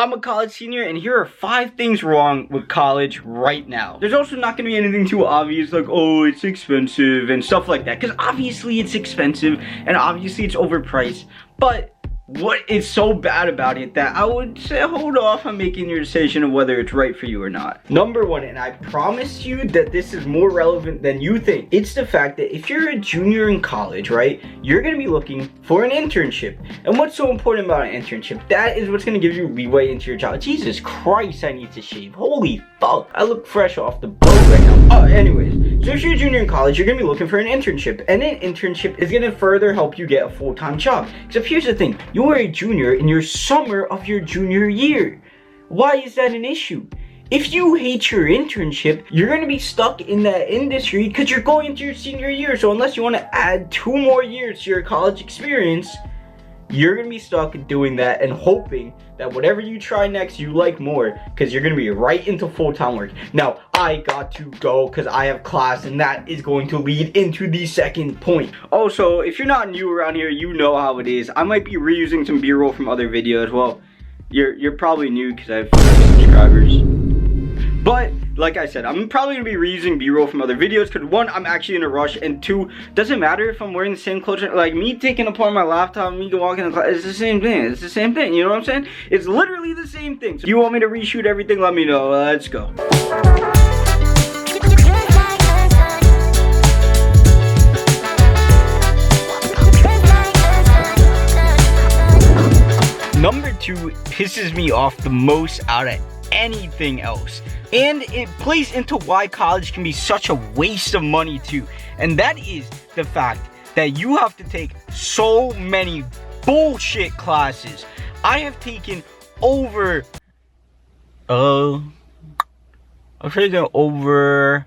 I'm a college senior, and here are 5 things wrong with college right now. There's also not going to be anything too obvious like, oh, it's expensive and stuff like that, because obviously it's expensive and obviously it's overpriced, but what is so bad about it that I would say hold off on making your decision of whether it's right for you or not. Number 1, and I promise you that this is more relevant than you think, it's the fact that if you're a junior in college, right, you're going to be looking for an internship. And what's so important about an internship? That is what's going to give you leeway into your job. Jesus Christ, I need to shave. Holy fuck, I look fresh off the boat right now. Anyways, so if you're a junior in college, you're going to be looking for an internship, and an internship is going to further help you get a full-time job. Except here's the thing, you are a junior in your summer of your junior year. Why is that an issue? If you hate your internship, you're going to be stuck in that industry because you're going into your senior year. So unless you want to add 2 more years to your college experience, you're going to be stuck doing that and hoping that whatever you try next you like more, because you're going to be right into full-time work. Now, I got to go because I have class, and that is going to lead into the second point. Also, if you're not new around here, you know how it is. I might be reusing some B-roll from other videos. Well, you're probably new because I have 5 subscribers. But like I said, I'm probably gonna be reusing B-roll from other videos because 1, I'm actually in a rush, and 2, doesn't matter if I'm wearing the same clothes. Like me taking apart my laptop, me walking in the class, it's the same thing. It's the same thing. You know what I'm saying? It's literally the same thing. So if you want me to reshoot everything, let me know. Let's go. Number 2 pisses me off the most out of anything else, and it plays into why college can be such a waste of money too, and that is the fact that you have to take so many bullshit classes. I have taken over I've taken over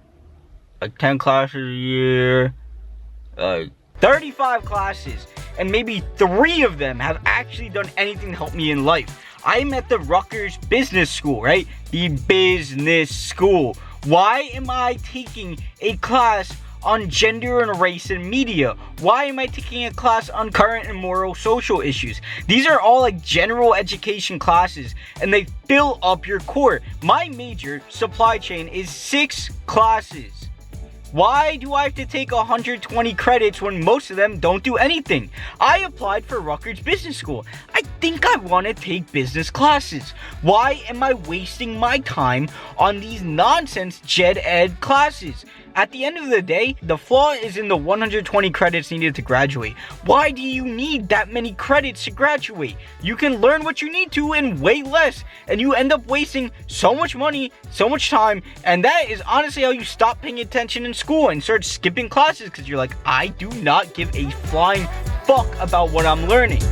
like 10 classes a year, 35 classes, and maybe 3 of them have actually done anything to help me in life. I'm at the Rutgers Business School, right? The business school. Why am I taking a class on gender and race and media? Why am I taking a class on current and moral social issues? These are all like general education classes, and they fill up your core. My major, supply chain, is 6 classes. Why do I have to take 120 credits when most of them don't do anything? I applied for Rutgers Business School. I think I want to take business classes. Why am I wasting my time on these nonsense gen ed classes? At the end of the day, the flaw is in the 120 credits needed to graduate. Why do you need that many credits to graduate? You can learn what you need to in way less, and you end up wasting so much money, so much time, and that is honestly how you stop paying attention in school and start skipping classes because you're like, I do not give a flying fuck about what I'm learning.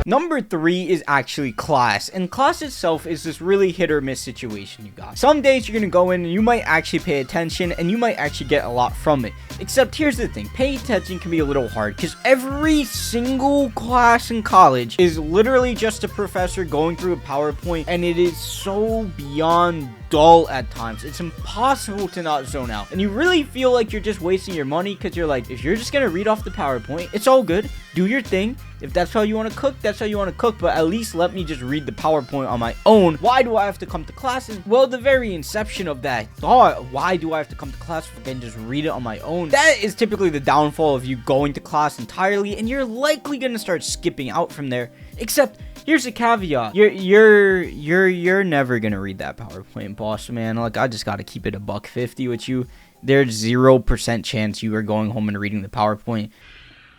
Number 3 is actually class, and class itself is this really hit or miss situation you got. Some days you're gonna go in and you might actually pay attention and you might actually get a lot from it. Except here's the thing, paying attention can be a little hard because every single class in college is literally just a professor going through a PowerPoint, and it is so beyond dull at times. It's impossible to not zone out, and you really feel like you're just wasting your money because you're like, if you're just gonna read off the PowerPoint, it's all good, do your thing. If that's how you want to cook, that's how you want to cook, but at least let me just read the PowerPoint on my own. Why do I have to come to classes? Well, the very inception of that thought, why do I have to come to class if I can just read it on my own? That is typically the downfall of you going to class entirely, and you're likely going to start skipping out from there. Except, here's a caveat. You're never going to read that PowerPoint, boss, man. Like, I just got to keep it $1.50 with you. There's 0% chance you are going home and reading the PowerPoint.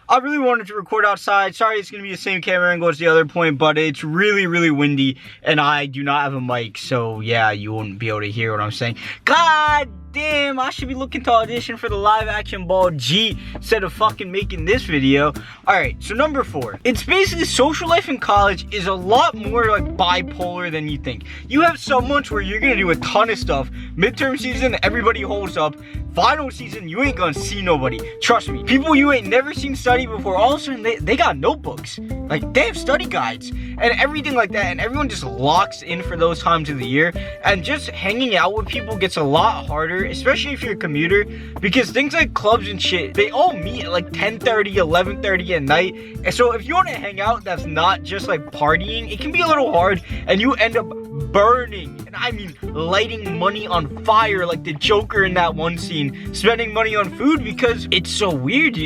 I really wanted to record outside. Sorry, it's going to be the same camera angle as the other point, but it's really, really windy, and I do not have a mic, so yeah, you wouldn't be able to hear what I'm saying. God damn, I should be looking to audition for the live action Ball G instead of fucking making this video. Alright, so number 4. It's basically social life in college is a lot more like bipolar than you think. You have some months where you're going to do a ton of stuff. Midterm season, everybody holds up. Final season, you ain't gonna see nobody. Trust me. People you ain't never seen study before, all of a sudden, they got notebooks. Like, they have study guides and everything like that. And everyone just locks in for those times of the year. And just hanging out with people gets a lot harder matter, especially if you're a commuter, because things like clubs and shit, they all meet at like 10:30, 11:30 at night. And so if you want to hang out, that's not just like partying, it can be a little hard, and you end up burning, and I mean lighting money on fire like the Joker in that one scene, spending money on food because it's so weird.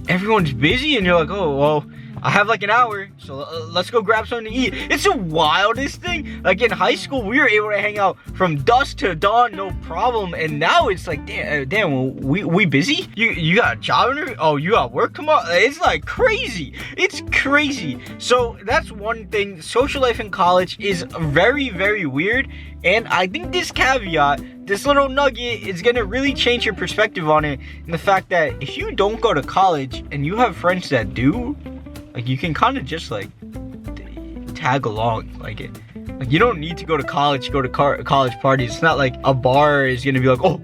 Everyone's busy and you're like, oh, well, I have like an hour, so let's go grab something to eat. It's the wildest thing. Like in high school, we were able to hang out from dusk to dawn, no problem. And now it's like, damn, we busy? You got a job? Oh, you got work tomorrow? It's like crazy. It's crazy. So that's one thing. Social life in college is very, very weird. And I think this caveat, this little nugget, is gonna really change your perspective on it. And the fact that if you don't go to college and you have friends that do, like, you can kind of just like tag along, like you don't need to go to college to go to college parties. It's not like a bar is gonna be like, oh,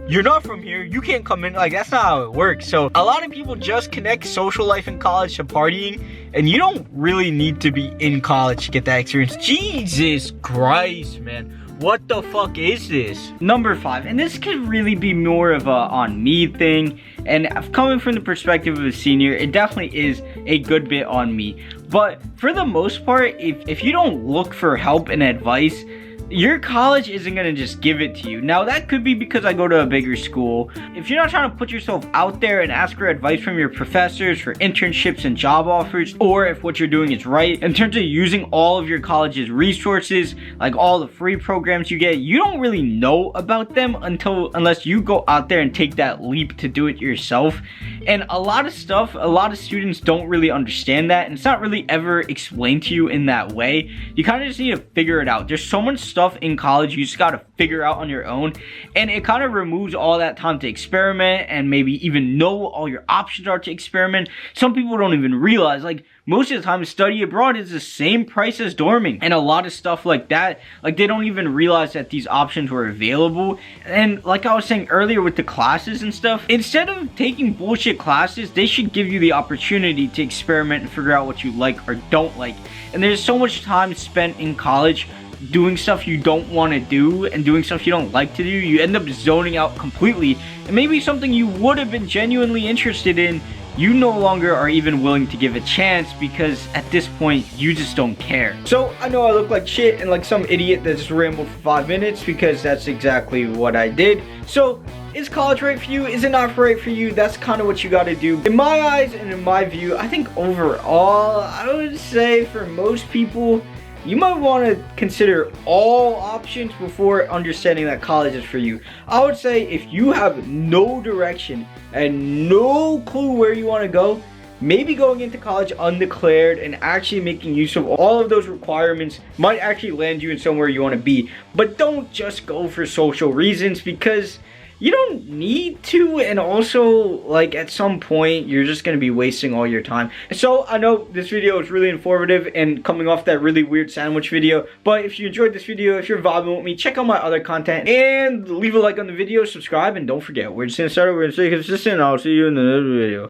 you're not from here, you can't come in. Like, that's not how it works. So a lot of people just connect social life in college to partying, and you don't really need to be in college to get that experience. Jesus Christ, man. What the fuck is this? Number 5, and this could really be more of a on me thing, and coming from the perspective of a senior, it definitely is a good bit on me. But for the most part, if you don't look for help and advice, your college isn't gonna just give it to you. Now, that could be because I go to a bigger school. If you're not trying to put yourself out there and ask for advice from your professors for internships and job offers, or if what you're doing is right, in terms of using all of your college's resources, like all the free programs you get, you don't really know about them unless you go out there and take that leap to do it yourself. And a lot of students don't really understand that, and it's not really ever explained to you in that way. You kind of just need to figure it out. There's so much stuff in college you just got to figure out on your own, and it kind of removes all that time to experiment and maybe even know all your options are to experiment. Some people don't even realize, like, most of the time study abroad is the same price as dorming, and a lot of stuff like that, like, they don't even realize that these options were available. And like I was saying earlier with the classes and stuff, instead of taking bullshit classes, they should give you the opportunity to experiment and figure out what you like or don't like. And there's so much time spent in college doing stuff you don't want to do and doing stuff you don't like to do. You end up zoning out completely, and maybe something you would have been genuinely interested in, you no longer are even willing to give a chance because at this point you just don't care. So I know I look like shit and like some idiot that just rambled for 5 minutes, because that's exactly what I did. So is college right for you? Is it not right for you? That's kind of what you got to do. In my eyes and in my view, I think overall, I would say for most people, you might want to consider all options before understanding that college is for you. I would say if you have no direction and no clue where you want to go, maybe going into college undeclared and actually making use of all of those requirements might actually land you in somewhere you want to be. But don't just go for social reasons, because you don't need to, and also, like, at some point you're just gonna be wasting all your time. So I know this video is really informative and coming off that really weird sandwich video, but if you enjoyed this video, if you're vibing with me, check out my other content and leave a like on the video, subscribe, and don't forget, we're just gonna start, we're gonna stay consistent, and I'll see you in the next video.